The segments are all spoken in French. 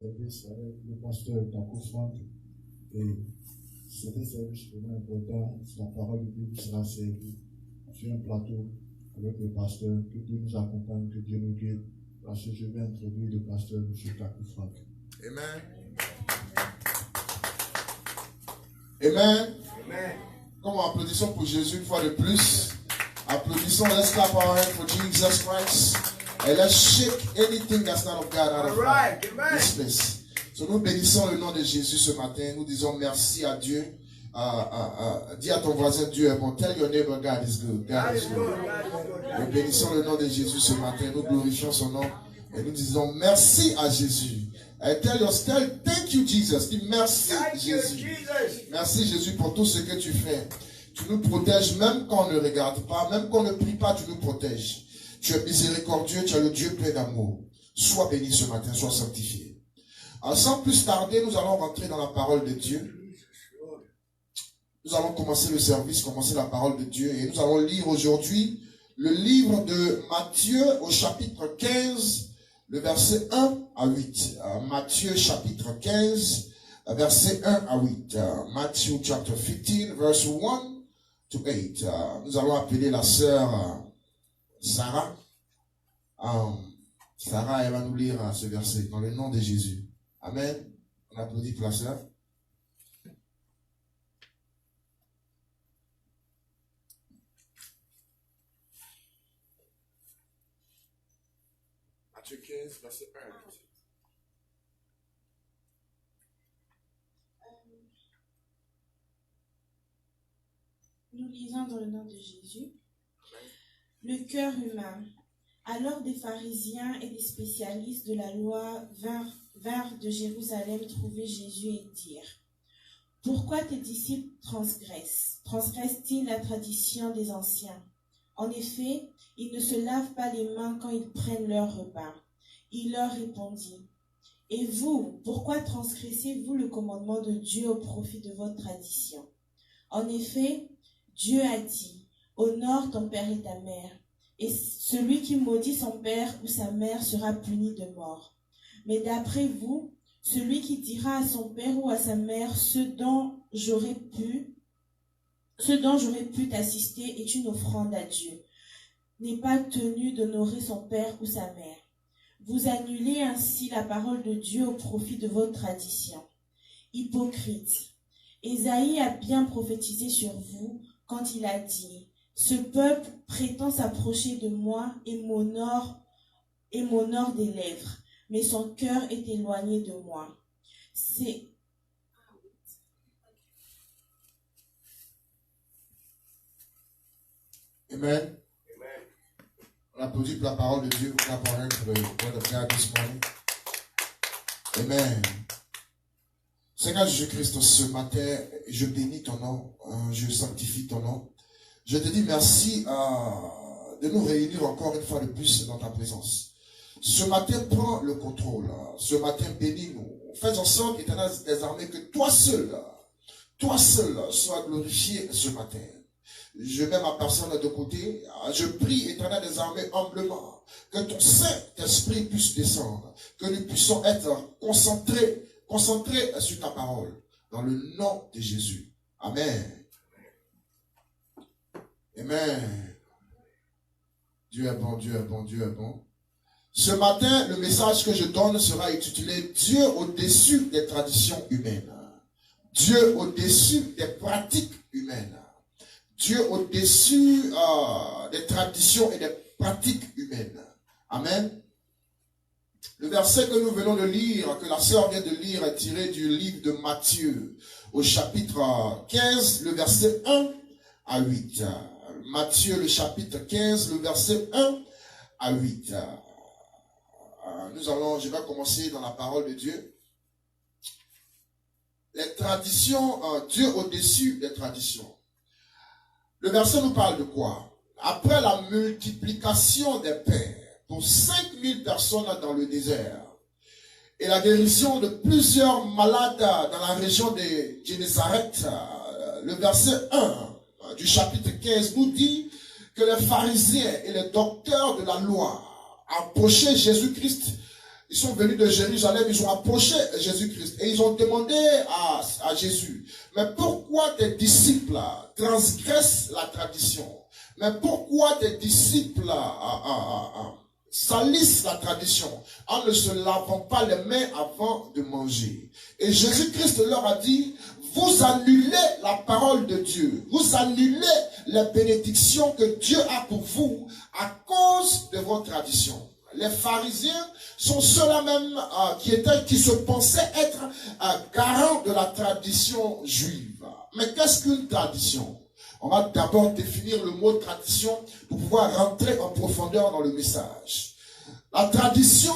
service avec le pasteur Taco Frank. Et c'est un service vraiment important. La parole de Dieu qui sera servie sur un plateau avec le pasteur. Que Dieu nous accompagne, que Dieu nous guide. Parce que je vais introduire le pasteur, M. Taco Frank. Amen. Amen. Amen. Comment applaudissons pour Jésus une fois de plus. Applaudissons. Let's clap our hands for Jesus Christ. And let's shake anything that's not of God out of this place. So nous bénissons le nom de Jésus ce matin. Nous disons merci à Dieu. Dis à ton voisin, Dieu est bon. Tell your neighbor, God is good. God is good. Nous bénissons le nom de Jésus ce matin. Nous glorifions son nom. Et nous disons merci à Jésus. Thank you, Jesus. Dis merci, Jésus. Merci, Jésus, pour tout ce que tu fais. Tu nous protèges même quand on ne regarde pas, même quand on ne prie pas, tu nous protèges. Tu es miséricordieux, tu es le Dieu plein d'amour. Sois béni ce matin, sois sanctifié. Alors, sans plus tarder, nous allons rentrer dans la parole de Dieu. Nous allons commencer le service, commencer la parole de Dieu. Et nous allons lire aujourd'hui le livre de Matthieu au chapitre 15, le verset 1 à 8. Matthieu chapitre 15, verset 1 à 8. Matthew chapter 15, verse 1 to 8. Nous allons appeler la sœur Sarah. Sarah, elle va nous lire ce verset dans le nom de Jésus. Amen. On applaudit pour la sœur. Matthieu 15, verset 1 à 8. Nous lisons dans le nom de Jésus. Le cœur humain. Alors des pharisiens et des spécialistes de la loi vinrent de Jérusalem trouver Jésus et dirent: Pourquoi tes disciples transgressent-ils la tradition des anciens? En effet, ils ne se lavent pas les mains quand ils prennent leur repas. Il leur répondit: Et vous, pourquoi transgressez-vous le commandement de Dieu au profit de votre tradition? En effet, Dieu a dit: Honore ton père et ta mère, et celui qui maudit son père ou sa mère sera puni de mort. Mais d'après vous, celui qui dira à son père ou à sa mère: ce dont j'aurais pu t'assister est une offrande à Dieu, n'est pas tenu d'honorer son père ou sa mère. Vous annulez ainsi la parole de Dieu au profit de votre tradition. Hypocrite, Ésaïe a bien prophétisé sur vous quand il a dit: Ce peuple prétend s'approcher de moi et m'honore des lèvres, mais son cœur est éloigné de moi. Amen. On applaudit pour la parole de Dieu. On applaudit pour le word of God this morning. Amen. Seigneur Jésus-Christ, ce matin, je bénis ton nom, je sanctifie ton nom. Je te dis merci de nous réunir encore une fois de plus dans ta présence. Ce matin, prends le contrôle. Ce matin, bénis-nous. Fais en sorte, Éternel des armées, que toi seul sois glorifié ce matin. Je mets ma personne de côté. Je prie, Éternel des armées, humblement, que ton Saint-Esprit puisse descendre, que nous puissions être concentrés sur ta parole, dans le nom de Jésus. Amen. Amen. Dieu est bon, Dieu est bon, Dieu est bon. Ce matin, le message que je donne sera intitulé Dieu au-dessus des traditions humaines. Dieu au-dessus des pratiques humaines. Dieu au-dessus des traditions et des pratiques humaines. Amen. Le verset que nous venons de lire, que la sœur vient de lire, est tiré du livre de Matthieu, au chapitre 15, le verset 1 à 8. Matthieu, le chapitre 15, le verset 1 à 8. Je vais commencer dans la parole de Dieu. Les traditions, Dieu au-dessus des traditions. Le verset nous parle de quoi? Après la multiplication des pains pour 5000 personnes dans le désert et la guérison de plusieurs malades dans la région de Génézareth, le verset 1 du chapitre 15 nous dit que les pharisiens et les docteurs de la loi approchaient Jésus-Christ Ils sont venus de Jérusalem, ils ont approché Jésus-Christ et ils ont demandé à Jésus, mais pourquoi tes disciples transgressent la tradition? Mais pourquoi tes disciples salissent la tradition en ne se lavant pas les mains avant de manger? Et Jésus-Christ leur a dit, vous annulez la parole de Dieu, vous annulez les bénédictions que Dieu a pour vous à cause de vos traditions. Les pharisiens sont ceux-là même qui se pensaient être garants de la tradition juive. Mais qu'est-ce qu'une tradition? On va d'abord définir le mot tradition pour pouvoir rentrer en profondeur dans le message. La tradition,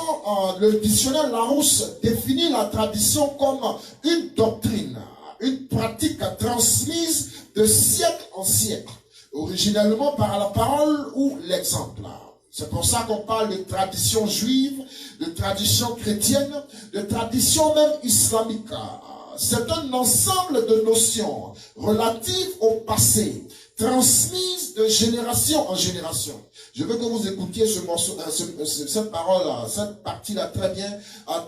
le dictionnaire Larousse définit la tradition comme une doctrine, une pratique transmise de siècle en siècle, originellement par la parole ou l'exemple. C'est pour ça qu'on parle de tradition juive, de tradition chrétienne, de tradition même islamique. C'est un ensemble de notions relatives au passé, transmises de génération en génération. Je veux que vous écoutiez ce morceau, cette parole, cette partie-là très bien,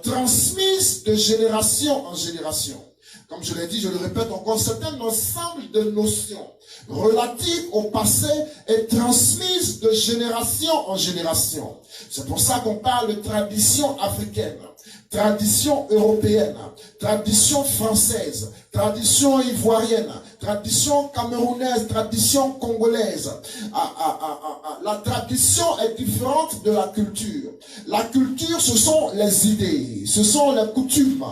transmise de génération en génération. Comme je l'ai dit, je le répète encore, c'est un ensemble de notions relatives au passé et transmises de génération en génération. C'est pour ça qu'on parle de tradition africaine, tradition européenne, tradition française, tradition ivoirienne, tradition camerounaise, tradition congolaise. La tradition est différente de la culture. La culture, ce sont les idées, ce sont les coutumes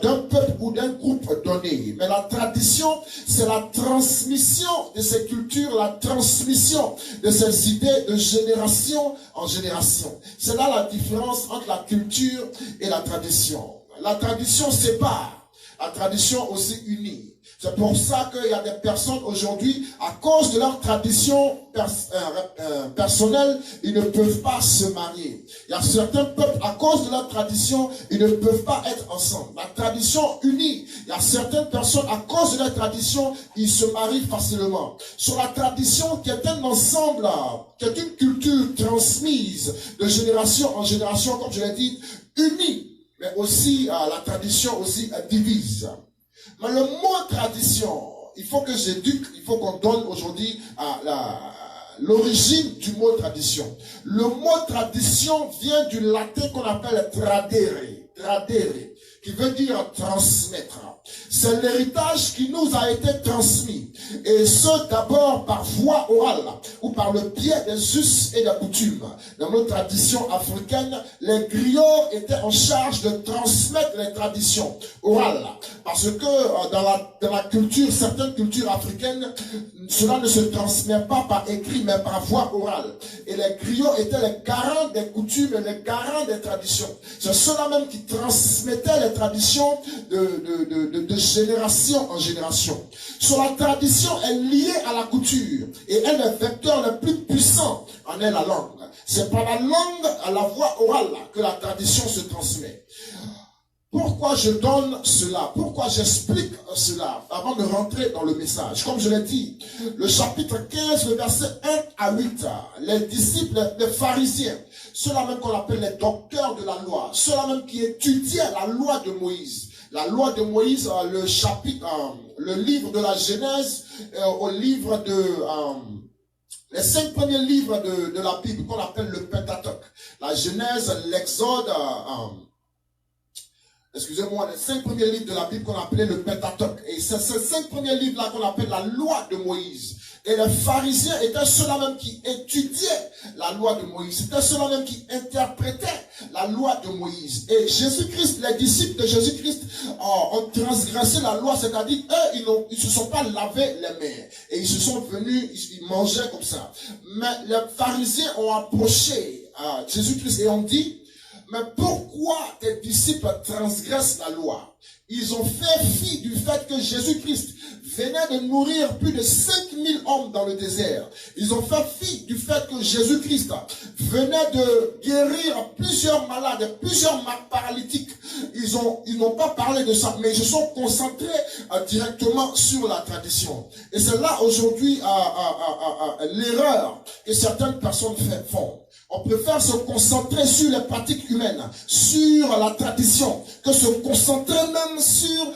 d'un peuple ou d'un groupe donné. Mais la tradition, c'est la transmission de ces cultures, la transmission de ces idées de génération en génération. C'est là la différence entre la culture et la tradition. La tradition sépare, la tradition aussi unit. C'est pour ça qu'il y a des personnes aujourd'hui, à cause de leur tradition personnelle, ils ne peuvent pas se marier. Il y a certains peuples, à cause de leur tradition, ils ne peuvent pas être ensemble. La tradition unit. Il y a certaines personnes, à cause de leur tradition, ils se marient facilement. Sur la tradition qui est un ensemble, qui est une culture transmise de génération en génération, comme je l'ai dit, unie. Mais aussi, la tradition aussi divise. Mais le mot tradition, il faut que j'éduque, il faut qu'on donne aujourd'hui l'origine du mot tradition. Le mot tradition vient du latin qu'on appelle tradere, qui veut dire transmettre. C'est l'héritage qui nous a été transmis. Et ce d'abord par voie orale ou par le biais des us et des coutumes. Dans nos traditions africaines, les griots étaient en charge de transmettre les traditions orales. Parce que dans la culture, certaines cultures africaines, cela ne se transmet pas par écrit, mais par voie orale. Et les griots étaient les garants des coutumes et les garants des traditions. C'est ceux-là même qui transmettaient les traditions de génération en génération. Sur la tradition est liée à la couture et un des vecteurs les plus puissants en est la langue. C'est par la langue, à la voix orale que la tradition se transmet. Pourquoi je donne cela? Pourquoi j'explique cela avant de rentrer dans le message? Comme je l'ai dit, le chapitre 15, le verset 1 à 8, les disciples, les pharisiens, ceux-là même qu'on appelle les docteurs de la loi, ceux-là même qui étudiaient la loi de Moïse. La loi de Moïse, le chapitre, le livre de la Genèse, au livre de... les 5 premiers livres de la Bible qu'on appelle le Pentateuque. La Genèse, l'Exode... excusez-moi, les 5 premiers livres de la Bible qu'on appelait le Pentateuque. Et c'est ces 5 premiers livres-là qu'on appelle la loi de Moïse. Et les pharisiens étaient ceux-là même qui étudiaient la loi de Moïse. C'était ceux-là même qui interprétaient la loi de Moïse. Et Jésus-Christ, les disciples de Jésus-Christ ont transgressé la loi, c'est-à-dire eux, ils se sont pas lavé les mains. Et ils se sont venus, ils mangeaient comme ça. Mais les pharisiens ont approché Jésus-Christ et ont dit, mais pourquoi tes disciples transgressent la loi? Ils ont fait fi du fait que Jésus-Christ venait de nourrir plus de 5000 hommes dans le désert. Ils ont fait fi du fait que Jésus-Christ venait de guérir plusieurs malades, plusieurs paralytiques. Ils n'ont pas parlé de ça, mais ils se sont concentrés directement sur la tradition. Et c'est là aujourd'hui l'erreur que certaines personnes font. On préfère se concentrer sur les pratiques humaines, sur la tradition, que se concentrer même sur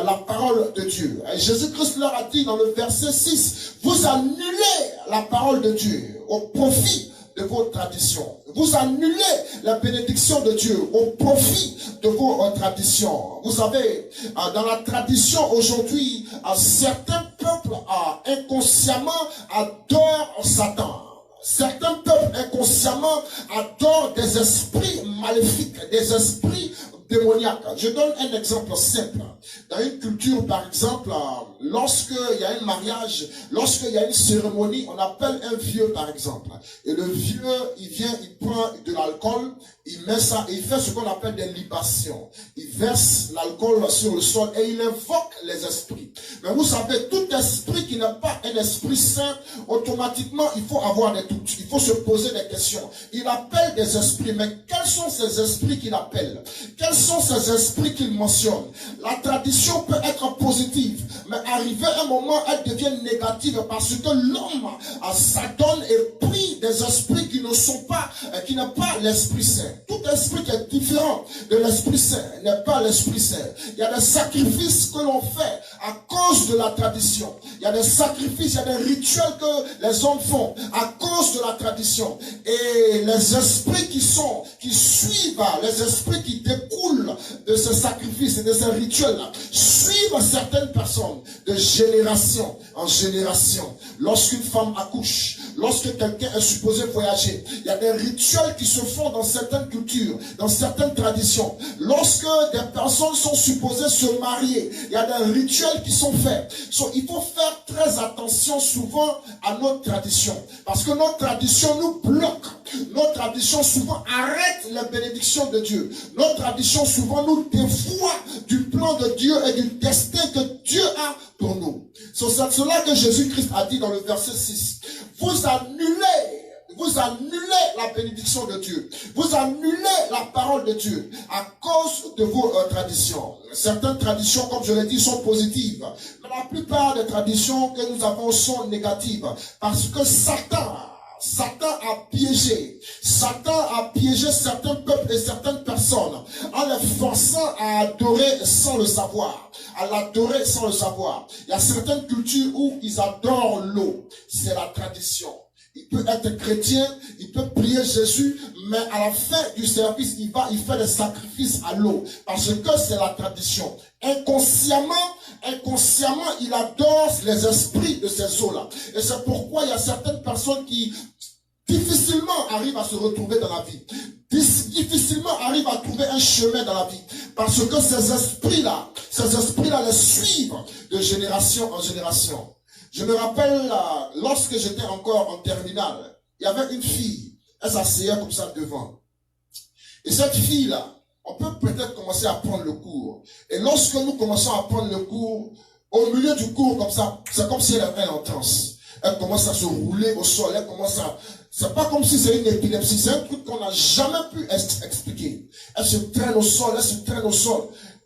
la parole de Dieu. Et Jésus-Christ leur a dit dans le verset 6, vous annulez la parole de Dieu au profit de vos traditions. Vous annulez la bénédiction de Dieu au profit de vos traditions. Vous savez, dans la tradition aujourd'hui, certains peuples inconsciemment adorent Satan. Certains peuples inconsciemment adorent des esprits maléfiques, des esprits démoniaques. Je donne un exemple simple. Dans une culture, par exemple, lorsqu'il y a un mariage, lorsqu'il y a une cérémonie, on appelle un vieux, par exemple. Et le vieux, il vient, il prend de l'alcool, il met ça, et il fait ce qu'on appelle des libations. Il verse l'alcool sur le sol et il invoque les esprits. Mais vous savez, tout esprit qui n'est pas un esprit saint, automatiquement, il faut avoir des doutes. Il faut se poser des questions. Il appelle des esprits, mais quels sont ces esprits qu'il appelle? Quels sont ces esprits qu'il mentionne? La tradition peut être positive, mais arrivé un moment, elle devient négative parce que l'homme s'adonne et prie des esprits qui ne sont pas, qui n'ont pas l'Esprit Saint. Tout esprit qui est différent de l'Esprit Saint n'est pas l'Esprit Saint. Il y a des sacrifices que l'on fait à cause de la tradition. Il y a des sacrifices, il y a des rituels que les hommes font à cause de la tradition. Et les esprits qui suivent, les esprits qui découlent de ces sacrifices et de ces rituels-là, suivent certaines personnes de génération en génération. Lorsqu'une femme accouche, lorsque quelqu'un est supposé voyager, il y a des rituels qui se font dans certaines cultures, dans certaines traditions. Lorsque des personnes sont supposées se marier, il y a des rituels qui sont faits. Il faut faire très attention souvent à notre tradition, parce que notre tradition nous bloque. Notre tradition souvent arrête la bénédiction de Dieu. Notre tradition souvent nous dévoie du plan de Dieu et du destin que Dieu a pour nous. C'est cela que Jésus-Christ a dit dans le verset 6. Vous annulez la bénédiction de Dieu. Vous annulez la parole de Dieu à cause de vos traditions. Certaines traditions, comme je l'ai dit, sont positives. Mais la plupart des traditions que nous avons sont négatives. Parce que Satan a piégé certains peuples et certaines personnes en les forçant à adorer sans le savoir. À l'adorer sans le savoir. Il y a certaines cultures où ils adorent l'eau. C'est la tradition. Il peut être chrétien, il peut prier Jésus, mais à la fin du service, il fait des sacrifices à l'eau. Parce que c'est la tradition. Inconsciemment, il adore les esprits de ces eaux-là. Et c'est pourquoi il y a certaines personnes qui difficilement arrivent à se retrouver dans la vie. Difficilement arrivent à trouver un chemin dans la vie. Parce que ces esprits-là les suivent de génération en génération. Je me rappelle, lorsque j'étais encore en terminale, il y avait une fille, elle s'asseyait comme ça devant. Et cette fille-là, on peut peut-être commencer à prendre le cours. Et lorsque nous commençons à prendre le cours, au milieu du cours comme ça, c'est comme si elle avait en transe. Elle commence à se rouler au sol, elle commence à... C'est pas comme si c'est une épilepsie, c'est un truc qu'on n'a jamais pu expliquer. Elle se traîne au sol,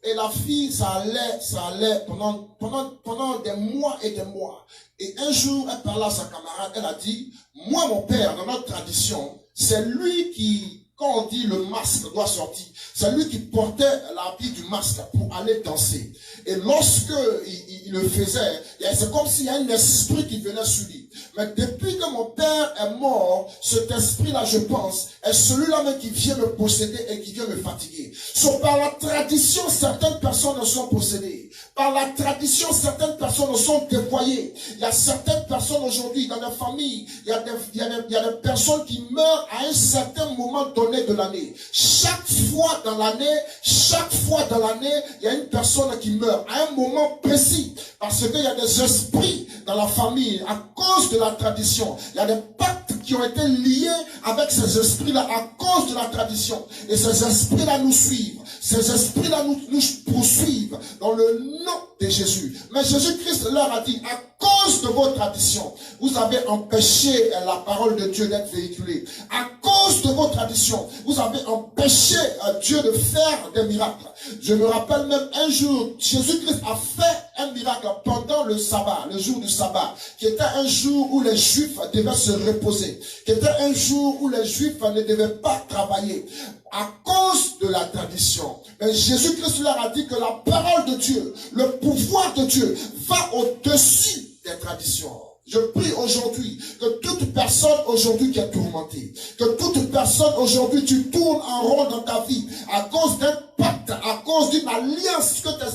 Et la fille, ça allait pendant des mois et des mois. Et un jour, elle parlait à sa camarade, elle a dit, moi, mon père, dans notre tradition, c'est lui qui, quand on dit le masque doit sortir, c'est lui qui portait l'habit du masque pour aller danser. Et lorsque il le faisait, c'est comme s'il y a un esprit qui venait sur lui. Mais depuis que mon père est mort, cet esprit-là, je pense, est celui-là même qui vient me posséder et qui vient me fatiguer. Par la tradition, certaines personnes sont possédées. Par la tradition, certaines personnes sont dévoyées. Il y a certaines personnes aujourd'hui dans la famille, il y a des personnes qui meurent à un certain moment donné de l'année. Chaque fois dans l'année, il y a une personne qui meurt à un moment précis. parce qu'il y a des esprits dans la famille à cause de la tradition. Il y a des pactes qui ont été liés avec ces esprits-là à cause de la tradition. Et ces esprits-là nous suivent. Ces esprits-là nous poursuivent dans le nom de Jésus. Mais Jésus-Christ leur a dit, à cause de vos traditions, vous avez empêché la parole de Dieu d'être véhiculée. À cause de vos traditions, vous avez empêché Dieu de faire des miracles. Je me rappelle même un jour, Jésus-Christ a fait un miracle pendant le sabbat, le jour du sabbat, qui était un jour où les Juifs devaient se reposer, qui était un jour où les Juifs ne devaient pas travailler, à cause de la tradition. Mais Jésus-Christ leur a dit que la parole de Dieu, le pouvoir de Dieu, va au-dessus des traditions. Je prie aujourd'hui que toute personne aujourd'hui qui est tourmentée, que toute personne aujourd'hui tu tournes en rond dans ta vie à cause d'un pacte, à cause d'une alliance que tes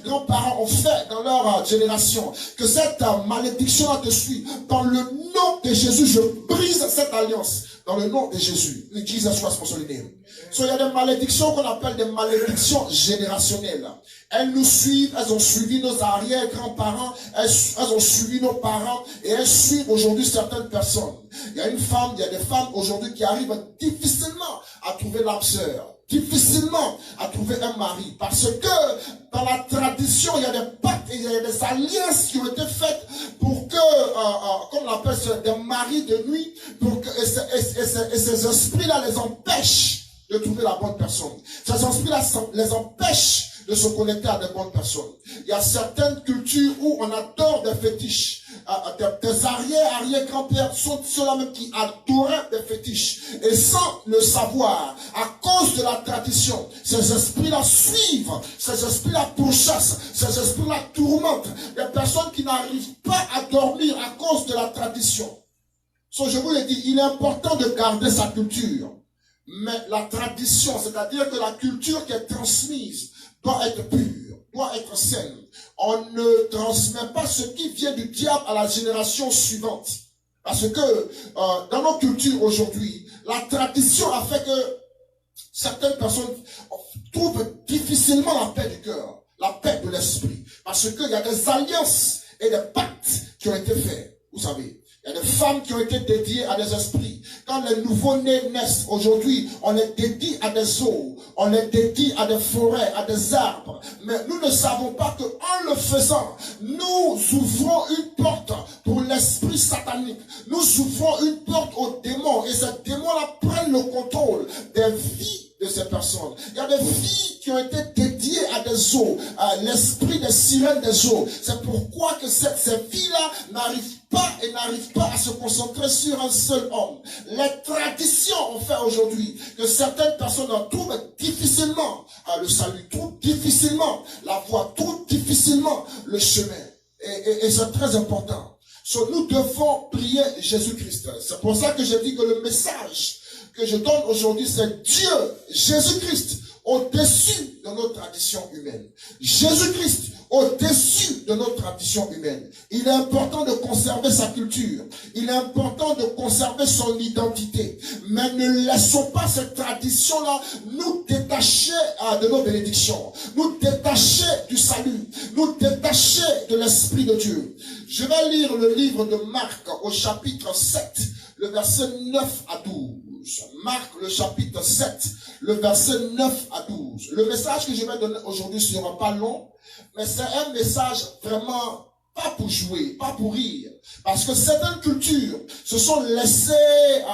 grands-parents ont fait dans leur génération, que cette malédiction te suit. Dans le nom de Jésus, je brise cette alliance. Dans le nom de Jésus. Jesus Christ consoliné. So, il y a des malédictions qu'on appelle des malédictions générationnelles. Elles nous suivent, elles ont suivi nos arrière-grands-parents, elles ont suivi nos parents et elles suivent aujourd'hui certaines personnes. Il y a des femmes aujourd'hui qui arrivent difficilement à trouver l'âme sœur, difficilement à trouver un mari, parce que dans la tradition, il y a des pactes et il y a des alliances qui ont été faites pour que, comme on appelle ça, des maris de nuit, pour que, et ces esprits-là les empêchent de trouver la bonne personne. Ces esprits-là les empêchent de se connecter à des bonnes personnes. Il y a certaines cultures où on adore des fétiches. Des arrière-grands-pères sont ceux-là même qui adoraient des fétiches. Et sans le savoir, à cause de la tradition, ces esprits-là suivent, ces esprits-là pourchassent, ces esprits-là tourmentent. Des personnes qui n'arrivent pas à dormir à cause de la tradition. So, je vous l'ai dit, il est important de garder sa culture. Mais la tradition, c'est-à-dire que la culture qui est transmise, doit être pure, doit être saine. On ne transmet pas ce qui vient du diable à la génération suivante. Parce que dans nos cultures aujourd'hui, la tradition a fait que certaines personnes trouvent difficilement la paix du cœur, la paix de l'esprit. Parce qu'il y a des alliances et des pactes qui ont été faits, vous savez. Il y a des femmes qui ont été dédiées à des esprits. Quand les nouveaux-nés naissent aujourd'hui, on les dédie à des eaux, on les dédie à des forêts, à des arbres. Mais nous ne savons pas qu'en le faisant, nous ouvrons une porte pour l'esprit satanique. Nous ouvrons une porte aux démons. Et ces démons-là prennent le contrôle des vies de ces personnes. Il y a des filles qui ont été dédiées à des eaux, à l'esprit des sirènes des eaux. C'est pourquoi que ces filles-là n'arrivent pas à se concentrer sur un seul homme. Les traditions ont fait aujourd'hui que certaines personnes trouvent difficilement le salut, trouvent difficilement la voie, trouvent difficilement le chemin. Et c'est très important. So, nous devons prier Jésus-Christ. C'est pour ça que je dis que le message que je donne aujourd'hui, c'est Dieu, Jésus-Christ, au-dessus de nos traditions humaines. Jésus-Christ, au-dessus de nos traditions humaines. Il est important de conserver sa culture. Il est important de conserver son identité. Mais ne laissons pas cette tradition-là nous détacher de nos bénédictions. Nous détacher du salut. Nous détacher de l'Esprit de Dieu. Je vais lire le livre de Marc au chapitre 7, le verset 9 à 12. Marc, le chapitre 7, le verset 9 à 12. Le message que je vais donner aujourd'hui ne sera pas long, mais c'est un message vraiment pas pour jouer, pas pour rire. Parce que certaines cultures se sont laissées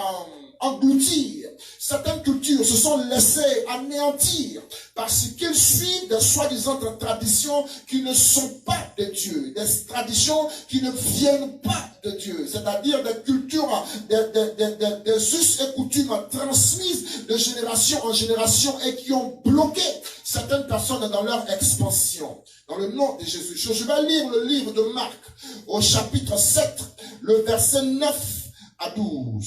engloutir. Certaines cultures se sont laissées anéantir parce qu'ils suivent des soi-disant traditions qui ne sont pas de Dieu, des traditions qui ne viennent pas de Dieu, c'est-à-dire des cultures, des us et coutumes transmises de génération en génération et qui ont bloqué certaines personnes dans leur expansion. Dans le nom de Jésus, je vais lire le livre de Marc au chapitre 7, le verset 9 à 12.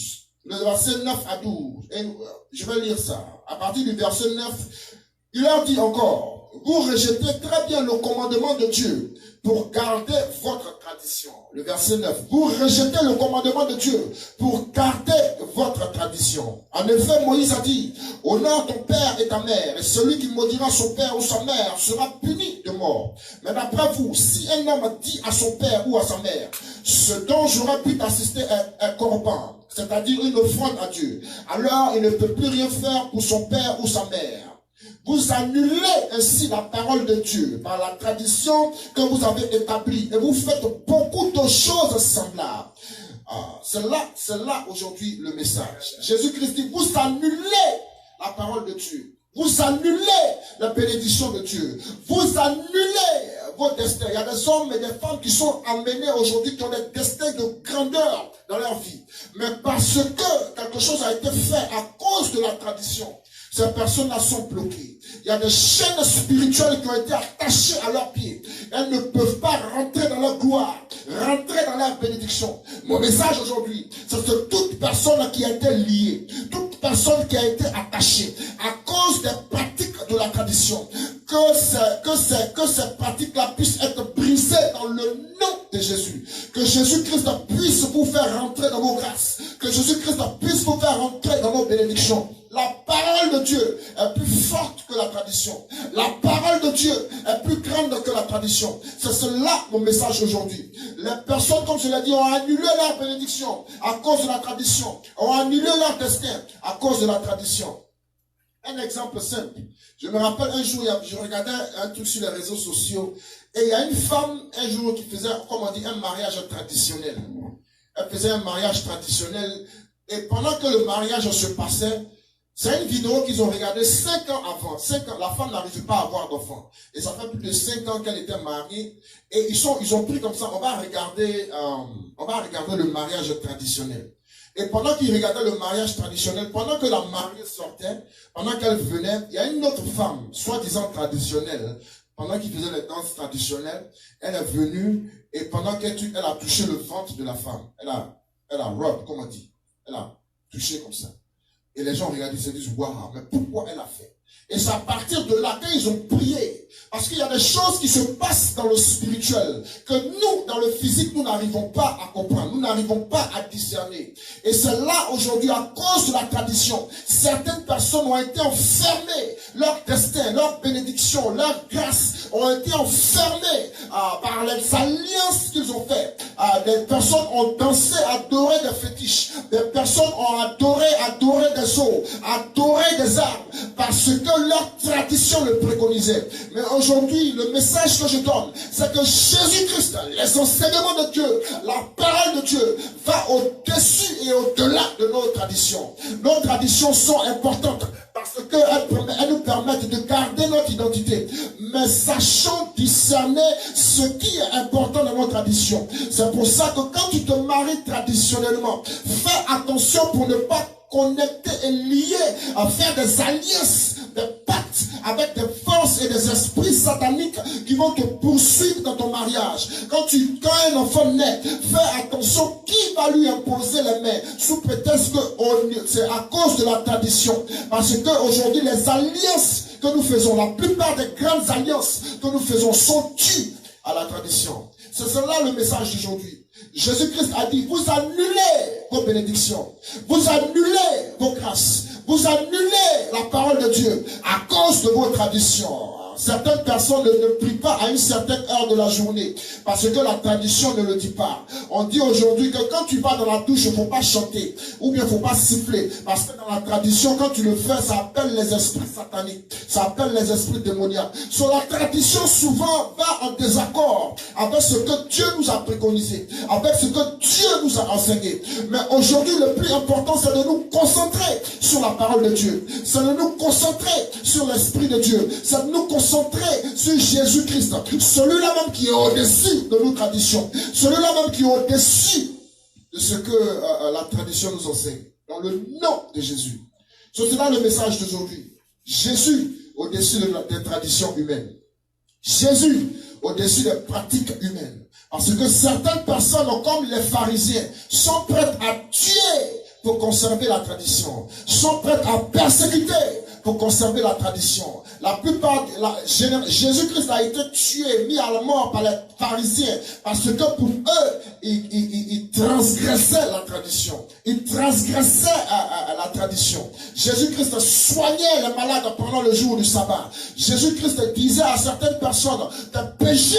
Le verset 9 à 12. Et je vais lire ça. À partir du verset 9, il leur dit encore, Or, vous rejetez très bien le commandement de Dieu pour garder votre tradition. Le verset 9. Vous rejetez le commandement de Dieu pour garder votre tradition. En effet, Moïse a dit, honore ton père et ta mère, et celui qui maudira son père ou sa mère sera puni de mort. Mais d'après vous, si un homme dit à son père ou à sa mère, ce dont j'aurais pu t'assister est un corban, c'est-à-dire une offrande à Dieu, alors il ne peut plus rien faire pour son père ou sa mère. Vous annulez ainsi la parole de Dieu par la tradition que vous avez établie et vous faites beaucoup de choses semblables. C'est là aujourd'hui le message. Jésus-Christ dit, vous annulez la parole de Dieu. Vous annulez la bénédiction de Dieu. Vous annulez vos destins. Il y a des hommes et des femmes qui sont amenés aujourd'hui, qui ont des destins de grandeur dans leur vie. Mais parce que quelque chose a été fait à cause de la tradition, ces personnes-là sont bloquées. Il y a des chaînes spirituelles qui ont été attachées à leurs pieds. Elles ne peuvent pas rentrer dans leur gloire, rentrer dans leur bénédiction. Mon message aujourd'hui, c'est que toute personne qui a été liée, toute personne qui a été attachée à cause des pratiques de la tradition, que ces pratiques-là puissent être brisées dans le nom de Jésus. Que Jésus-Christ puisse vous faire rentrer dans vos grâces. Que Jésus-Christ puisse vous faire rentrer dans vos bénédictions. La parole de Dieu est plus forte que la tradition. La parole de Dieu est plus grande que la tradition. C'est cela mon message aujourd'hui. Les personnes, comme je l'ai dit, ont annulé leur bénédiction à cause de la tradition. Ont annulé leur destin à cause de la tradition. Un exemple simple. Je me rappelle un jour, je regardais un truc sur les réseaux sociaux et il y a une femme un jour qui faisait, comme on dit, un mariage traditionnel. Elle faisait un mariage traditionnel et pendant que le mariage se passait, c'est une vidéo qu'ils ont regardée 5 ans avant. 5 ans, la femme n'arrivait pas à avoir d'enfant. Et ça fait plus de 5 ans qu'elle était mariée. Et ils ont pris comme ça, on va regarder le mariage traditionnel. Et pendant qu'ils regardaient le mariage traditionnel, pendant que la mariée sortait, pendant qu'elle venait, il y a une autre femme, soi-disant traditionnelle, pendant qu'ils faisaient les danses traditionnelles, elle est venue et pendant qu'elle a touché le ventre de la femme, elle a rub, comme on dit, elle a touché comme ça. Et les gens regardent, ils se disent, waouh, mais pourquoi elle a fait? Et c'est à partir de là qu'ils ont prié. Parce qu'il y a des choses qui se passent dans le spirituel, que nous, dans le physique, nous n'arrivons pas à comprendre, nous n'arrivons pas à discerner. Et c'est là, aujourd'hui, à cause de la tradition, certaines personnes ont été enfermées, leur destin, leur bénédiction, leur grâce ont été enfermées par les alliances qu'ils ont faites. Des personnes ont dansé, adoré des fétiches. Des personnes ont adoré des eaux, adoré des arbres, parce que leur tradition le préconisait. Mais aujourd'hui, le message que je donne, c'est que Jésus-Christ, les enseignements de Dieu, la parole de Dieu, va au-dessus et au-delà de nos traditions. Nos traditions sont importantes parce qu'elles nous permettent de garder notre identité. Mais sachons discerner ce qui est important dans nos traditions. C'est pour ça que quand tu te maries traditionnellement, fais attention pour ne pas connecter et lier, à faire des alliances, des pactes avec des forces et des esprits sataniques qui vont te poursuivre dans ton mariage. Quand un enfant naît, fais attention qui va lui imposer les mains sous prétexte que c'est à cause de la tradition. Parce que aujourd'hui les alliances que nous faisons, la plupart des grandes alliances que nous faisons sont dues à la tradition. C'est cela le message d'aujourd'hui. Jésus-Christ a dit, vous annulez vos bénédictions, vous annulez vos grâces, vous annulez la parole de Dieu à cause de vos traditions. Certaines personnes ne prient pas à une certaine heure de la journée parce que la tradition ne le dit pas. On dit aujourd'hui que quand tu vas dans la douche, il ne faut pas chanter ou bien il ne faut pas siffler parce que dans la tradition, quand tu le fais, ça appelle les esprits sataniques, ça appelle les esprits démoniaques. Sur la tradition, souvent, va en désaccord avec ce que Dieu nous a préconisé, avec ce que Dieu nous a enseigné. Mais aujourd'hui, le plus important, c'est de nous concentrer sur la parole de Dieu. C'est de nous concentrer sur l'Esprit de Dieu. C'est de nous concentrer sur Jésus-Christ, celui-là même qui est au-dessus de nos traditions, celui-là même qui est au-dessus de ce que la tradition nous enseigne. Dans le nom de Jésus. C'est là le message d'aujourd'hui. Jésus au-dessus des traditions humaines. Jésus au-dessus des pratiques humaines. Parce que certaines personnes, comme les pharisiens, sont prêtes à tuer pour conserver la tradition, sont prêtes à persécuter pour conserver la tradition. La plupart, Jésus-Christ a été tué, mis à la mort par les pharisiens, parce que pour eux, ils transgressaient la tradition. Ils transgressaient la tradition. Jésus-Christ soignait les malades pendant le jour du sabbat. Jésus-Christ disait à certaines personnes, tes péchés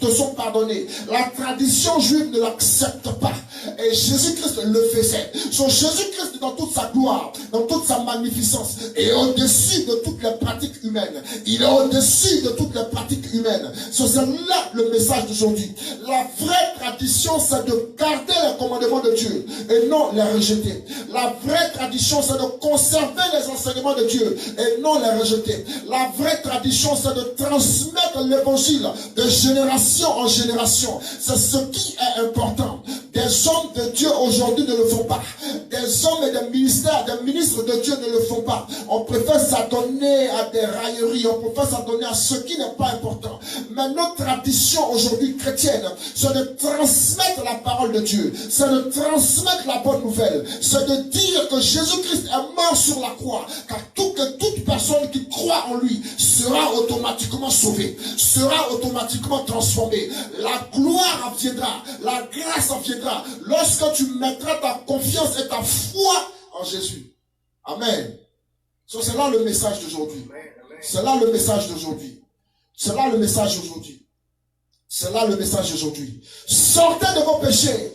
te sont pardonnés. La tradition juive ne l'accepte pas. Et Jésus-Christ le faisait. So, Jésus-Christ dans toute sa gloire, dans toute sa magnificence, est au-dessus de toutes les pratiques humaines. Il est au-dessus de toutes les pratiques humaines. So, c'est là le message d'aujourd'hui. La vraie tradition, c'est de garder les commandements de Dieu et non les rejeter. La vraie tradition, c'est de conserver les enseignements de Dieu et non les rejeter. La vraie tradition, c'est de transmettre l'évangile de génération en génération. C'est ce qui est important. Des hommes de Dieu aujourd'hui ne le font pas. Des hommes et des ministères, des ministres de Dieu ne le font pas. On préfère s'adonner à des railleries, on préfère s'adonner à ce qui n'est pas important. Mais notre tradition aujourd'hui chrétienne, c'est de transmettre la parole de Dieu, c'est de transmettre la bonne nouvelle, c'est de dire que Jésus-Christ est mort sur la croix, car toute personne qui croit en lui sera automatiquement sauvée, sera automatiquement transformée. La gloire en viendra, la grâce en viendra, lorsque tu mettras ta confiance et ta foi en Jésus. Amen. So, c'est là le message d'aujourd'hui. C'est là le message d'aujourd'hui. C'est là le message d'aujourd'hui. C'est là le message d'aujourd'hui. Sortez de vos péchés.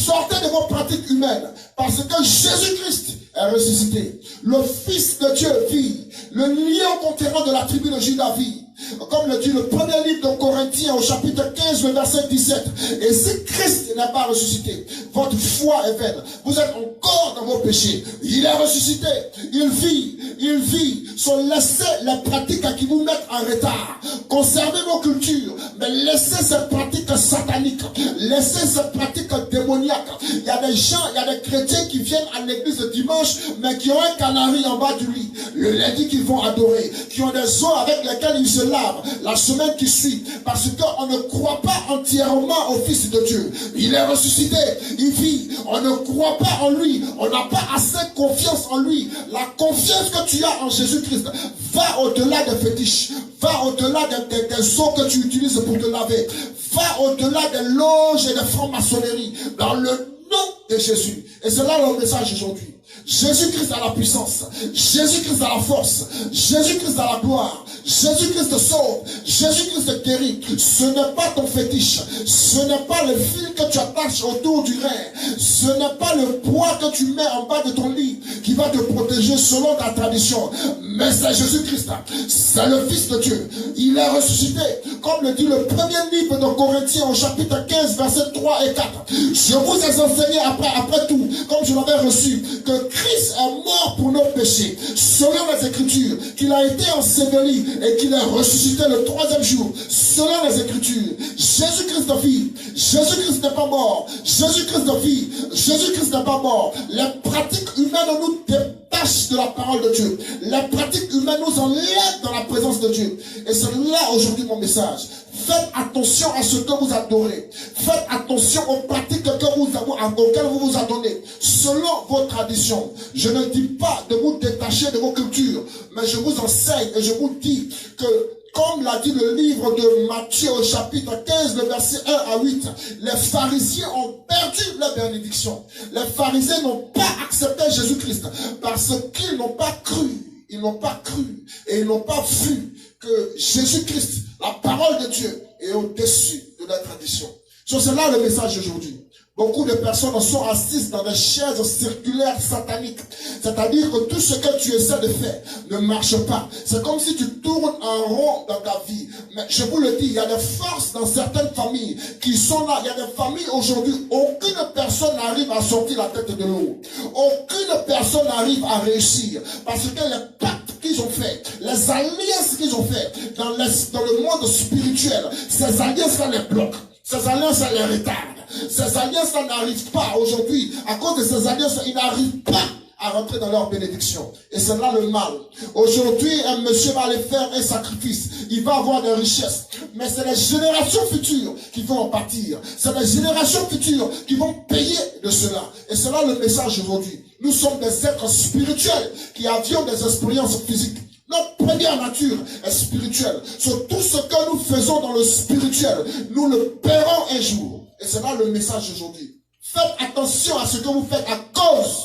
Sortez de vos pratiques humaines. Parce que Jésus-Christ est ressuscité. Le Fils de Dieu vit. Le lion conquérant de la tribu de Juda vit. Comme le dit le premier livre de Corinthiens au chapitre 15, le verset 17. Et si Christ n'a pas ressuscité, votre foi est vaine. Vous êtes encore dans vos péchés. Il est ressuscité. Il vit. Il vit. Laissez les pratiques qui vous mettent en retard. Conservez vos cultures. Mais laissez ces pratiques sataniques. Laissez ces pratiques démoniaques. Il y a des gens, il y a des chrétiens qui viennent à l'église le dimanche, mais qui ont un canari en bas du lit. Le lundi qu'ils vont adorer. Qui ont des eaux avec lesquelles ils se lavent la semaine qui suit, parce qu'on ne croit pas entièrement au Fils de Dieu. Il est ressuscité, il vit, on ne croit pas en lui, on n'a pas assez confiance en lui. La confiance que tu as en Jésus-Christ va au-delà des fétiches, va au-delà des eaux que tu utilises pour te laver, va au-delà des loges et des francs-maçonneries, dans le nom de Jésus. Et c'est là le message aujourd'hui. Jésus-Christ a la puissance, Jésus-Christ a la force, Jésus-Christ a la gloire, Jésus-Christ sauve, Jésus-Christ guérit. Ce n'est pas ton fétiche, ce n'est pas le fil que tu attaches autour du rein, ce n'est pas le poids que tu mets en bas de ton lit qui va te protéger selon ta tradition, mais c'est Jésus-Christ, c'est le Fils de Dieu. Il est ressuscité, comme le dit le premier livre de Corinthiens au chapitre 15, versets 3 et 4. Je vous ai enseigné après tout, comme je l'avais reçu, que Christ est mort pour nos péchés, selon les Écritures, qu'il a été enseveli et qu'il est ressuscité le troisième jour, selon les Écritures. Jésus-Christ vit, Jésus-Christ n'est pas mort, Jésus-Christ vit, Jésus-Christ n'est pas mort. Les pratiques humaines nous détachent de la parole de Dieu. Les pratiques humaines nous enlèvent dans la présence de Dieu. Et c'est là aujourd'hui mon message. Faites attention à ce que vous adorez. Faites attention aux pratiques auxquelles vous vous adonnez, selon vos traditions. Je ne dis pas de vous détacher de vos cultures, mais je vous enseigne et je vous dis que, comme l'a dit le livre de Matthieu au chapitre 15, le verset 1 à 8, les pharisiens ont perdu leur bénédiction. Les pharisiens n'ont pas accepté Jésus-Christ parce qu'ils n'ont pas cru. Ils n'ont pas cru et ils n'ont pas vu que Jésus-Christ, la parole de Dieu, est au-dessus de la tradition. So, c'est là le message d'aujourd'hui. Beaucoup de personnes sont assises dans des chaises circulaires sataniques. C'est-à-dire que tout ce que tu essaies de faire ne marche pas. C'est comme si tu tournes en rond dans ta vie. Mais je vous le dis, il y a des forces dans certaines familles qui sont là. Il y a des familles aujourd'hui, aucune personne n'arrive à sortir la tête de l'eau. Aucune personne n'arrive à réussir. Parce que les pactes qu'ils ont fait, les alliances qu'ils ont fait dans le monde spirituel, ces alliances-là les bloquent. Ces alliances-là les retardent. Ces alliances-là n'arrivent pas aujourd'hui. À cause de ces alliances, ils n'arrivent pas à rentrer dans leur bénédiction. Et c'est là le mal. Aujourd'hui, un monsieur va aller faire un sacrifice. Il va avoir des richesses. mais c'est les générations futures qui vont en pâtir. C'est les générations futures qui vont payer de cela. Et c'est là le message aujourd'hui. Nous sommes des êtres spirituels qui avions des expériences physiques. Notre première nature est spirituelle. Sur tout ce que nous faisons dans le spirituel, nous le paierons un jour. Et c'est là le message aujourd'hui. Faites attention à ce que vous faites à cause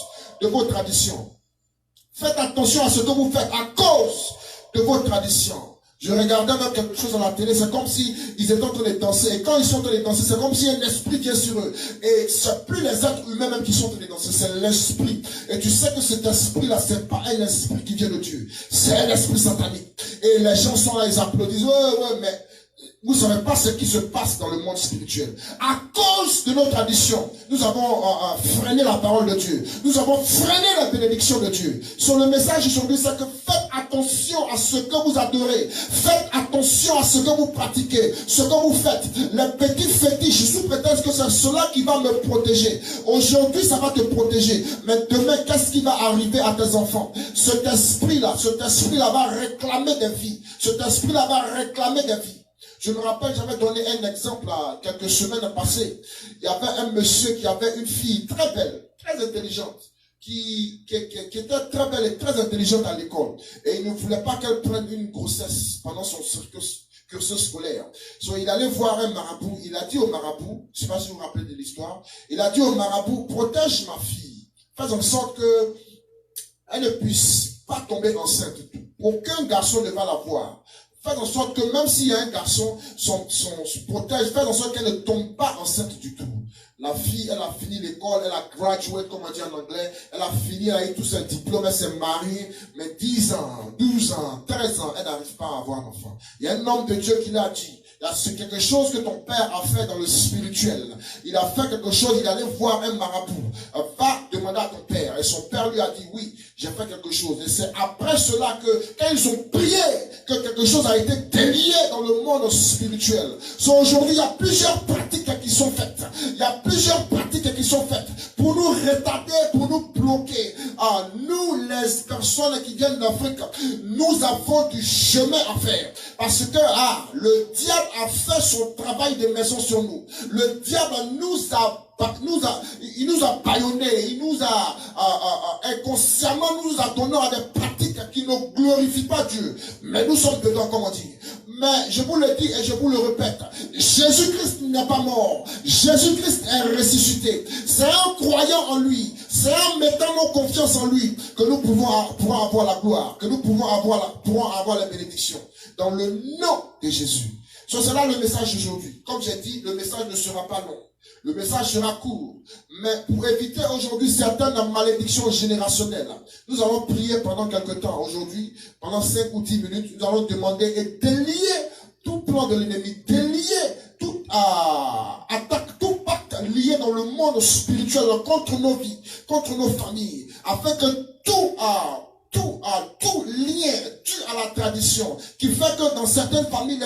de vos traditions. Faites attention à ce que vous faites à cause de vos traditions. Je regardais même quelque chose à la télé, c'est comme si ils étaient en train de danser. Et quand ils sont en train de danser, c'est comme si un esprit vient sur eux. Et c'est plus les êtres humains même qui sont en train de danser, c'est l'esprit. Et tu sais que cet esprit-là, c'est pas un esprit qui vient de Dieu. C'est un esprit satanique. Et les gens sont là, ils applaudissent. Ouais, mais vous ne savez pas ce qui se passe dans le monde spirituel. À cause de nos traditions, nous avons freiné la parole de Dieu. Nous avons freiné la bénédiction de Dieu. Sur le message aujourd'hui, c'est que faites attention à ce que vous adorez. Faites attention à ce que vous pratiquez, ce que vous faites. Les petits fétiches, sous prétexte que c'est cela qui va me protéger. Aujourd'hui, ça va te protéger. Mais demain, qu'est-ce qui va arriver à tes enfants? Cet esprit-là va réclamer des vies. Cet esprit-là va réclamer des vies. Je me rappelle, j'avais donné un exemple à quelques semaines passées. Il y avait un monsieur qui avait une fille très belle, très intelligente, qui était très belle et très intelligente à l'école. Et il ne voulait pas qu'elle prenne une grossesse pendant son cursus scolaire. So, il allait voir un marabout. Il a dit au marabout, je ne sais pas si vous vous rappelez de l'histoire, il a dit au marabout, protège ma fille. Fais en sorte que elle ne puisse pas tomber enceinte. Aucun garçon ne va la voir. Faites en sorte que même s'il y a un garçon, son protège, faites en sorte qu'elle ne tombe pas enceinte du tout. La fille, elle a fini l'école, elle a gradué, comme on dit en anglais, elle a fini, elle a eu tous ses diplômes, elle s'est mariée, mais 10 ans, 12 ans, 13 ans, elle n'arrive pas à avoir un enfant. Il y a un homme de Dieu qui l'a dit. C'est quelque chose que ton père a fait dans le spirituel. Il a fait quelque chose, il allait voir un marabout. Va demander à ton père. Et son père lui a dit, oui, j'ai fait quelque chose. Et c'est après cela que, quand ils ont prié, que quelque chose a été délié dans le monde spirituel. Aujourd'hui, il y a plusieurs pratiques qui sont faites. Il y a plusieurs pratiques qui sont faites pour nous retarder, pour nous bloquer. Nous, les personnes qui viennent d'Afrique, nous avons du chemin à faire. Parce que, le diable a fait son travail de maison sur nous. Le diable nous a bâillonnés, il nous a inconsciemment nous a donné à des pratiques qui ne glorifient pas Dieu. Mais nous sommes dedans, comme on dit. Mais je vous le dis et je vous le répète, Jésus-Christ n'est pas mort. Jésus-Christ est ressuscité. C'est en croyant en lui, c'est en mettant nos confiances en lui que nous pourrons avoir la gloire, que nous pourrons avoir la bénédiction. Dans le nom de Jésus. C'est là le message d'aujourd'hui. Comme j'ai dit, le message ne sera pas long. Le message sera court. Mais pour éviter aujourd'hui certaines malédictions générationnelles, nous allons prier pendant quelque temps. Aujourd'hui, pendant 5 ou 10 minutes, nous allons demander et délier tout plan de l'ennemi, délier toute attaque, tout pacte lié dans le monde spirituel contre nos vies, contre nos familles, afin que tout lien dû à la tradition, qui fait que dans certaines familles,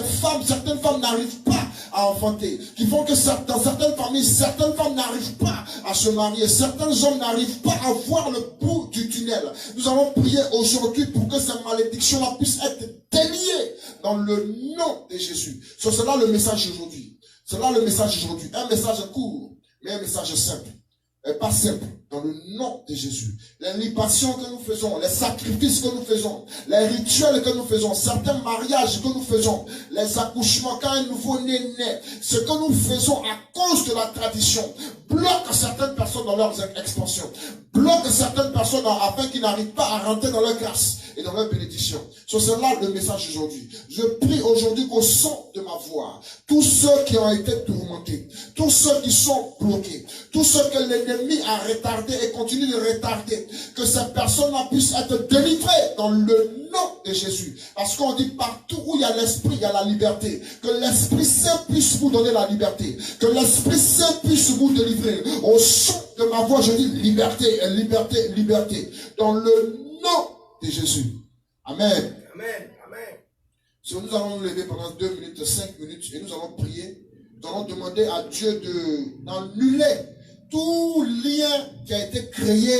certaines femmes n'arrivent pas à enfanter, qui font que dans certaines familles, certaines femmes n'arrivent pas à se marier, certains hommes n'arrivent pas à voir le bout du tunnel. Nous allons prier aujourd'hui pour que ces malédictions-là puissent être déliées dans le nom de Jésus. C'est là le message aujourd'hui. C'est là le message aujourd'hui. Un message court, mais un message simple. Et pas simple, dans le nom de Jésus. Les libations que nous faisons, les sacrifices que nous faisons, les rituels que nous faisons, certains mariages que nous faisons, les accouchements quand un nouveau-né naît, ce que nous faisons à cause de la tradition, bloque certaines personnes dans leurs expansions, bloque certaines personnes afin qu'ils n'arrivent pas à rentrer dans leur grâce et dans leur bénédiction. C'est là le message aujourd'hui. Je prie aujourd'hui qu'au son de ma voix, tous ceux qui ont été tourmentés, tous ceux qui sont bloqués, tous ceux que l'ennemi a retardés et continue de retarder, que ces personnes-là puissent être délivrées dans le nom de Jésus. Parce qu'on dit partout où il y a l'Esprit, il y a la liberté. Que l'Esprit Saint puisse vous donner la liberté. Que l'Esprit Saint puisse vous délivrer. Au son de ma voix, je dis liberté, liberté, liberté. Dans le nom de Jésus. Amen. Amen. Amen. So, nous allons nous lever pendant 2 minutes, 5 minutes et nous allons prier. Nous allons demander à Dieu d'annuler tout lien qui a été créé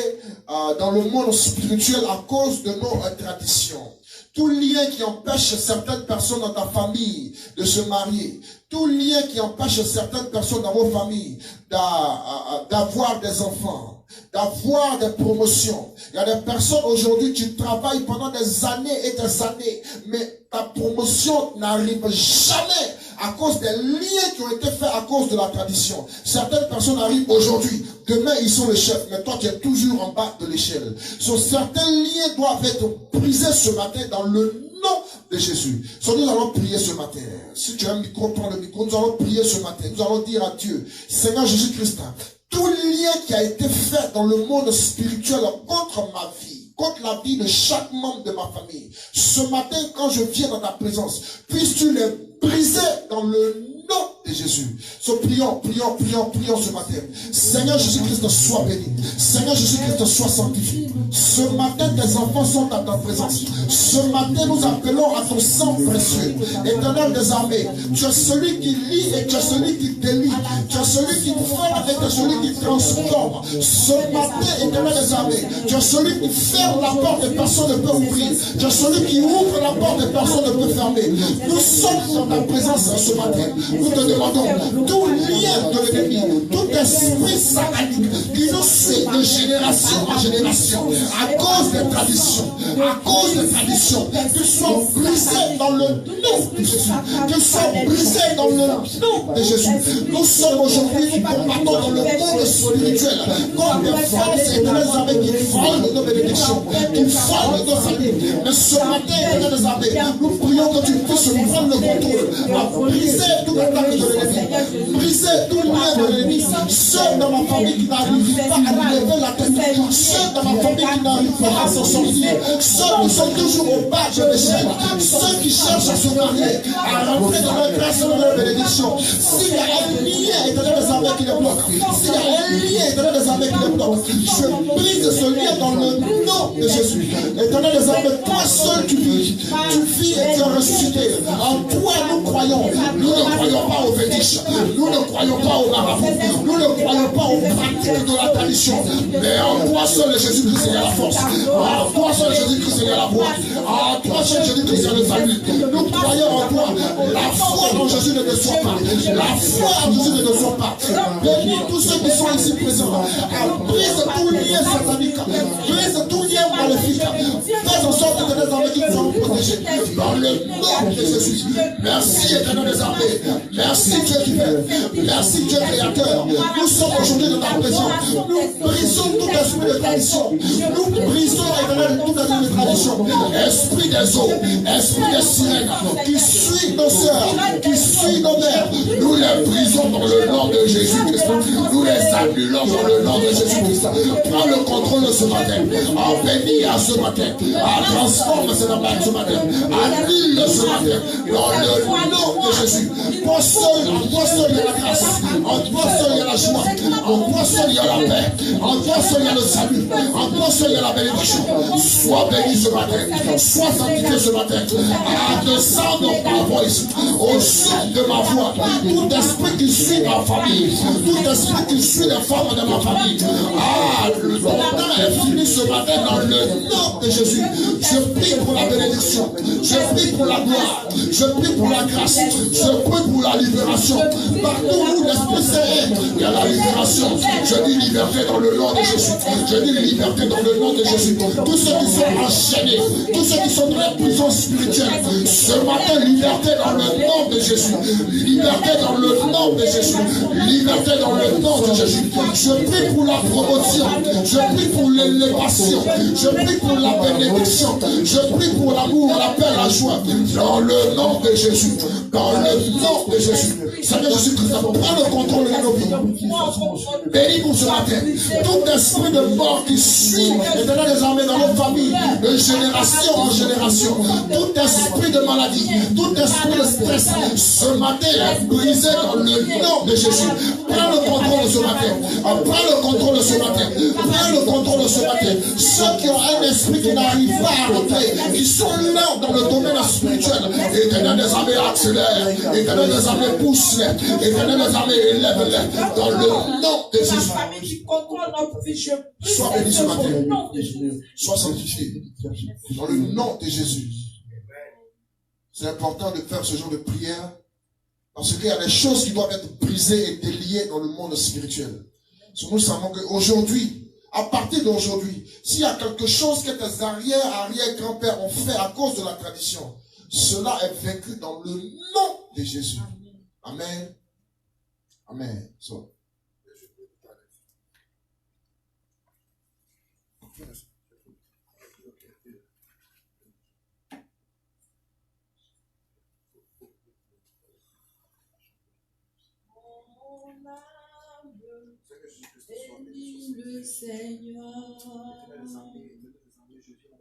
dans le monde spirituel à cause de nos traditions. Tout lien qui empêche certaines personnes dans ta famille de se marier. Tout lien qui empêche certaines personnes dans vos familles d'avoir des enfants, d'avoir des promotions. Il y a des personnes aujourd'hui, tu travailles pendant des années et des années, mais ta promotion n'arrive jamais à cause des liens qui ont été faits à cause de la tradition. Certaines personnes arrivent aujourd'hui, demain ils sont le chef, mais toi tu es toujours en bas de l'échelle. Certains liens doivent être brisés ce matin dans le nom de Jésus. Nous allons prier ce matin. Si tu as un micro, prends le micro. Nous allons prier ce matin. Nous allons dire à Dieu, Seigneur Jésus-Christ, tout lien qui a été fait dans le monde spirituel contre ma vie, contre la vie de chaque membre de ma famille, ce matin quand je viens dans ta présence, puisses-tu les briser dans le nom de Jésus. Prions ce matin. Seigneur Jésus-Christ, sois béni. Seigneur Jésus-Christ, sois sanctifié. Ce matin, tes enfants sont à ta présence. Ce matin, nous appelons à ton sang précieux. Éternel des armées, tu es celui qui lie et tu es celui qui délie. Tu es celui qui forme et tu es celui qui transforme. Ce matin, éternel des armées, tu es celui qui ferme la porte et personne ne peut ouvrir. Tu es celui qui ouvre la porte et personne ne peut fermer. Nous sommes dans ta présence ce matin. Nous te demandons tout lien de l'ennemi, tout esprit satanique qui nous suit de génération en génération à cause des traditions, qu'il soit brisé dans le nom de Jésus, qu'il soit brisé dans le nom de Jésus. Nous sommes aujourd'hui, nous combattons dans le monde spirituel comme des forces éternelles avec qui volent nos bénédictions, qui volent nos amis. Mais ce matin, éternelles armées, nous prions que tu puisses prendre le contrôle, à briser toute attaque de l'ennemi, briser tout lien de l'ennemi. Ceux dans ma famille qui n'arrivent pas à lever la tête, ceux dans ma famille qui n'arrivent pas à s'en sortir, ceux qui sont toujours au bas de l'échelle, ceux qui cherchent à se marier, à rentrer dans la grâce et dans la bénédiction. S'il y a un lien éternel des armées qui les bloque, s'il y a un lien éternel des armées qui les bloque, je brise ce lien dans le nom de Jésus. Éternel des armées, toi seul tu vis et tu es ressuscité. En toi nous croyons. Nous ne croyons pas aux fétiches, nous ne croyons pas aux marabouts, nous ne croyons pas aux pratiques de la tradition, mais en toi seul Jésus-Christ est la force, en toi seul Jésus-Christ est la voix, en toi seul Jésus-Christ est le salut. Nous croyons en toi. La foi en Jésus ne déçoit pas, la foi en Jésus ne déçoit pas. Bénis tous ceux qui sont ici présents, brise tout lien satanique, brise tout lien maléfique, fais en sorte que les armées qui soient protégés dans le nom de Jésus. Merci éternel des armées, merci Dieu qui fait, merci Dieu créateur. Nous sommes aujourd'hui dans ta présence, nous brisons tout esprit de tradition, nous brisons éternel tout esprit de tradition, esprit des eaux, esprit des sirènes qui suit nos sœurs, qui suit nos mères, nous les brisons dans le nom de Jésus-Christ, nous les annulons dans le nom de Jésus-Christ. Prends le contrôle de ce matin, bénis à ce matin, transforme ce matin, annule ce matin dans le nom de Jésus. En toi seul il y a la grâce, en toi seul il y a la joie, en toi seul il y a la paix, en toi seul il y a le salut, en toi seul il y a la bénédiction. Sois béni ce matin, sois sanctifié ce matin, à the sound of my voice, au son de ma voix, tout esprit qui suit ma famille, tout esprit qui suit les femmes de ma famille, le temps est fini ce matin dans le nom de Jésus. Je prie pour la bénédiction, je prie pour la gloire, je prie pour la grâce, je prie pour la libération. Partout où l'Esprit Saint, il y a la libération. Je dis liberté dans le nom de Jésus. Je dis liberté dans le nom de Jésus. Tous ceux qui sont enchaînés, tous ceux qui sont dans la prison spirituelle, ce matin, liberté dans le nom de Jésus. Liberté dans le nom de Jésus. Liberté dans le nom de Jésus. Je prie pour la promotion. Je prie pour l'élévation. Je prie pour la bénédiction. Je prie pour l'amour, la paix, la joie. Dans le nom de Jésus. Dans le nom de Jésus. Seigneur Jésus-Christ, prends le contrôle de nos vies. Bénis-nous ce matin. Tout esprit de mort qui suit éternel des armées dans nos familles, de génération en génération. Tout esprit de maladie, tout esprit de stress, ce matin est brisé dans le nom de Jésus. Prends le contrôle de ce matin. Prends le contrôle de ce matin. Prends le contrôle de ce matin. Ceux qui ont un esprit qui n'arrive pas à rentrer, qui sont là dans le domaine spirituel, éternel des armées accélère, éternel des armées pousse-les, éternel des armées élève-les dans le nom de Jésus. Sois béni ce matin. Sois sanctifié dans le nom de Jésus. C'est important de faire ce genre de prière parce qu'il y a des choses qui doivent être brisées et déliées dans le monde spirituel. Nous savons qu'aujourd'hui, à partir d'aujourd'hui, s'il y a quelque chose que tes arrière-grands-pères ont fait à cause de la tradition, cela est vaincu dans le nom de Jésus. Amen. Amen. So. Bénis le Seigneur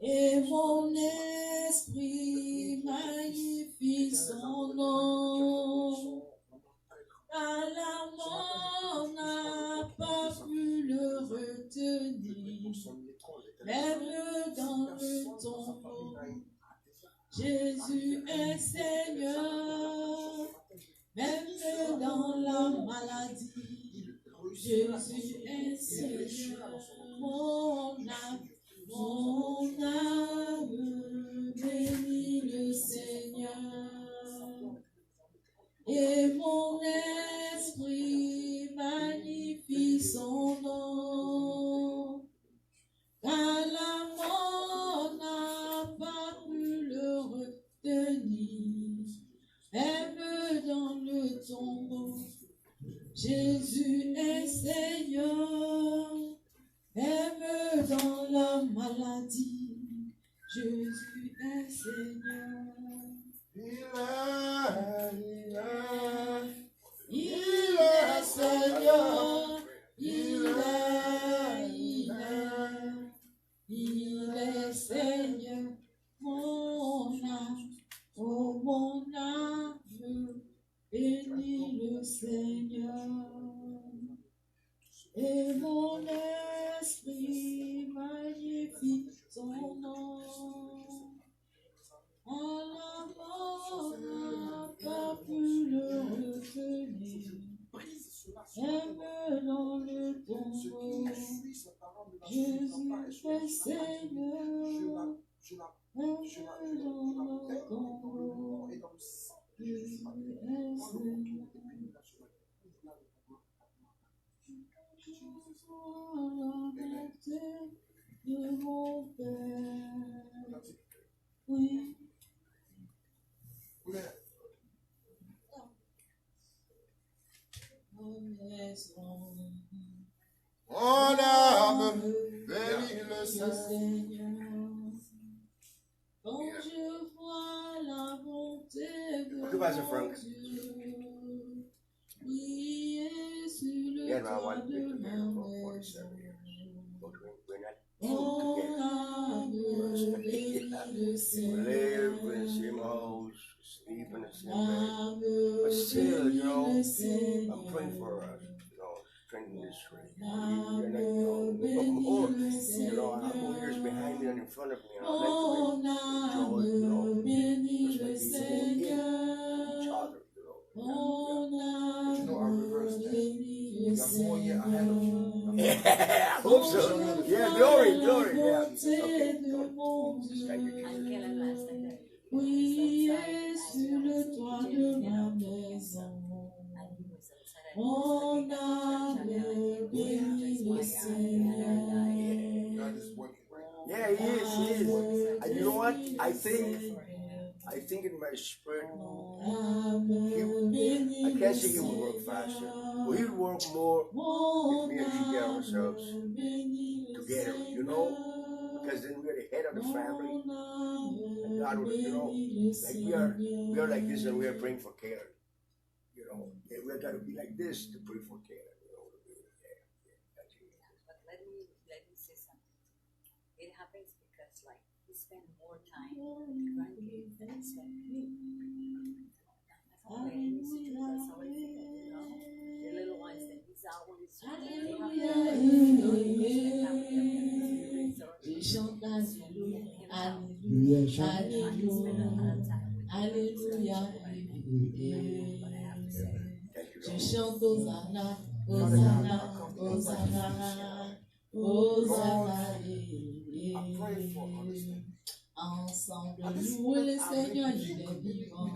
et mon esprit magnifie son nom. Car la mort n'a pas pu le retenir, même dans le tombeau. Jésus est Seigneur, même dans la maladie. Jésus est Seigneur, mon âme bénit le Seigneur. Et mon esprit magnifie son nom. Car la mort n'a pas pu le retenir, même dans le tombeau. Jésus est Seigneur, même dans la maladie. Jésus est Seigneur. Il est Seigneur, il est Seigneur, mon âme, oh mon âme, bénis le Seigneur. Et mon esprit magnifie son nom. La mort n'a pas pu le retenir, même dans le tombeau. Jésus est Seigneur, même dans le tombeau. Jésus est Seigneur. La bonté de mon Père. Oui. Mon âme bénit le Seigneur. Quand je vois la bonté de mon Dieu, il est sur le toit de ma maison. Mon âme bénit le Seigneur. But still, you know, I'm praying for us, you know, strengthen this strength. You know, I'm who years behind me and in front of me, and I'd like to enjoy, you know, just like each other, you know. You know, I reversed that. You got 4 years ahead of you. Yeah, I hope so. Yeah, glory, yeah. Okay. Oui, est sur le toit de ma maison. Mon âme bénit le Seigneur. Yeah, he is. And you know what? I think in my spirit, I can't say he will work faster, but he'll work more if we actually get ourselves together, you know? Because then we're the head of the family, and God will, you know, like we are like this, and we are praying for Caleb, you know. Yeah, we're going to be like this to pray for Caleb, you know. But let me say something. It happens because, like, we spend more time with the grandkids than we spend with me. That's how it is. That's how I feel, you know. The little ones that he's out when it's they have Je chante Alléluia, Alléluia, Alléluia, Alléluia. Je chante Hosanna, Hosanna, Hosanna, Hosanna. Ensemble, nous le Seigneur, il est vivant.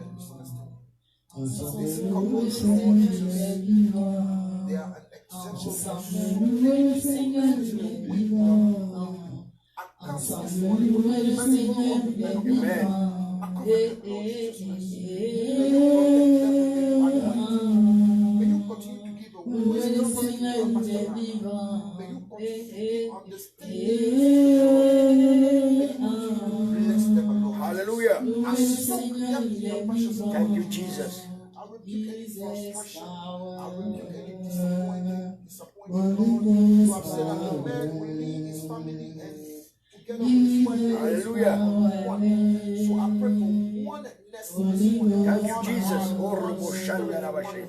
Ensemble, Ensemble, nous le Seigneur, Seigneur, il il est est vivant. They are an exception. Ensemble, nous le Seigneur, il est vivant. Ensemble, nous le Seigneur, il est vivant. May you continue to give a Nous le wisdom Seigneur, il est understand. vivant. May you continue to understand. Bless them, Lord. Hallelujah. Nous le Seigneur, il est vivant. Thank you, Jesus. I rebuke any Jesus frustration. I power. rebuke any disappointment, Lord. You have said that a man will leave his family and together with his wife. Hallelujah. So I pray for oneness this morning. Thank you, Jesus. Oh, Robo Shanda Rabashe.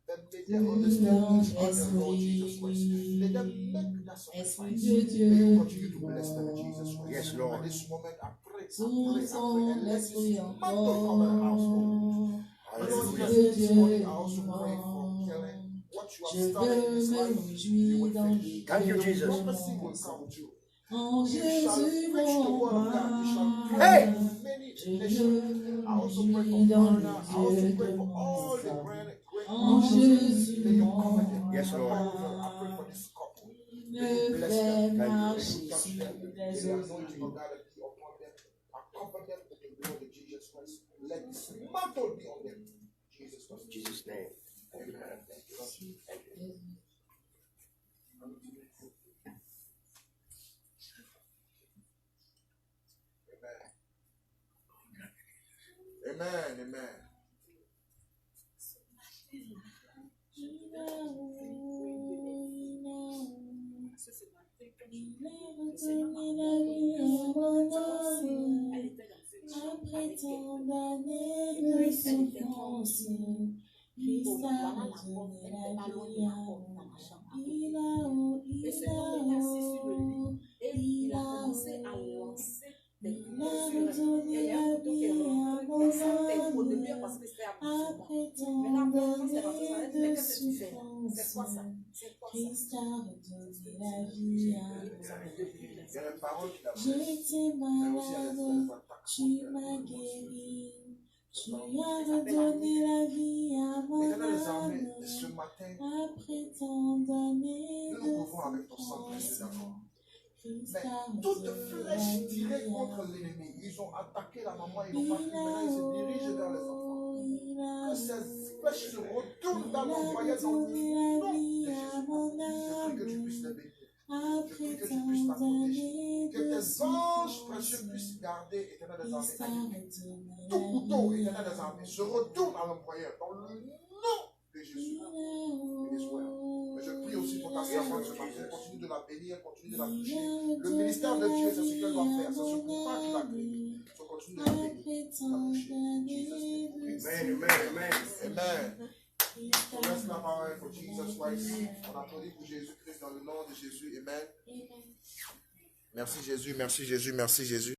That may they understand each other, Lord Jesus Christ. Let them make that sacrifice. May you continue to bless them, Jesus Christ. Yes, Lord. At this moment, I pray, and let this mantle cover the household. Lord, this morning, I also pray for Kellen. What you have started in this life, you will finish. Thank you, Jesus. Prophecy will come true. En You shall Jésus, preach the mon word of God. You shall roi. pray Hey! for many nations. I also pray for Ghana. I also pray for all the great En Jésus, May you mon cover them. Yes, Lord. I pray for this couple. ne May you bless fais them. May marcher you touch sur them. May les the eaux. anointing of God be upon them. I cover them with the blood of Jesus Christ. Let this mantle be on them. Jesus Christ. In Jesus' name. Amen. Thank you. Thank you. Amen. Amen. Après tant d'années de souffrance, Christ a redonné la vie à moi. Il a haut, il a haut, il a haut. Il a redonné la vie à mon âme. Après tant d'années de souffrance, Christ a redonné la vie à moi. Il y a une parole qui l'a J'étais malade, tu m'as guéri. Tu as redonné la vie à mon Éternel des armées, âme. ce matin, Après tant d'années nous nous de pouvons avec ton sang précieux souffrance, d'accord. Christ Mais a toute redonné flèche la tirée vie à contre moi. l'ennemi, ils ont attaqué la maman, ils n'ont pas pu. Maintenant, ils se dirigent vers les enfants. Que ces flèches se retournent dans mon foyer dans le nom de Jésus. Je prie que tu puisses les bénir. Je prie que tu puisses la protéger. Que tes anges précieux puissent garder, éternel des armées. Tout couteau, éternel des armées, se retourne à l'employeur dans le nom de Jésus. Mais je prie aussi pour ta servante ce matin. Continue de la bénir, continue de la toucher. Le ministère de Dieu, c'est ce qu'elle doit faire. C'est ce pourquoi tu l'as créé. So continue de la bénir, de la toucher. Amen, amen, amen. Amen. On laisse la parole pour Jesus Christ. On applaudit pour Jésus-Christ dans le nom de Jésus. Amen. Merci Jésus, merci Jésus, merci Jésus.